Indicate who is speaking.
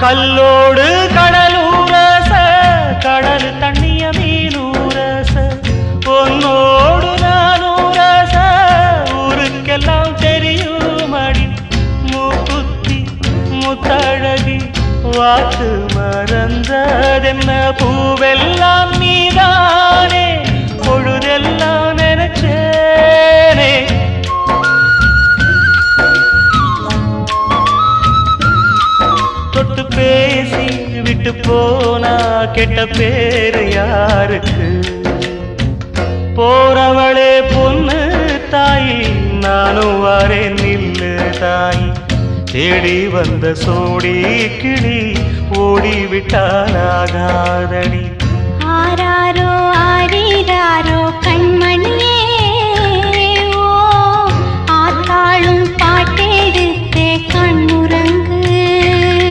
Speaker 1: கல்லோடு கடலூரச கடல் தண்ணிய மீனூரச பொன்னோடு நானூரச ஊருக்கெல்லாம் தெரியுமடி மூக்குத்தி முத்தழகி வாக்கு மறந்ததென்ன பூவெல்லாம் நீதானே பொழுதெல்லாம் நினைச்சேனே தொட்டு பேசி விட்டு போனா கெட்ட பேரு யாருக்கு போறவளே பொண்ணு தாயி நானும் வரேன் நில்லு தாயி தேடி வந்த சோடி கிளி ஓடிவிட்டாலாகாதடி
Speaker 2: ஆராரோ ஆரீராரோ கண்மணியே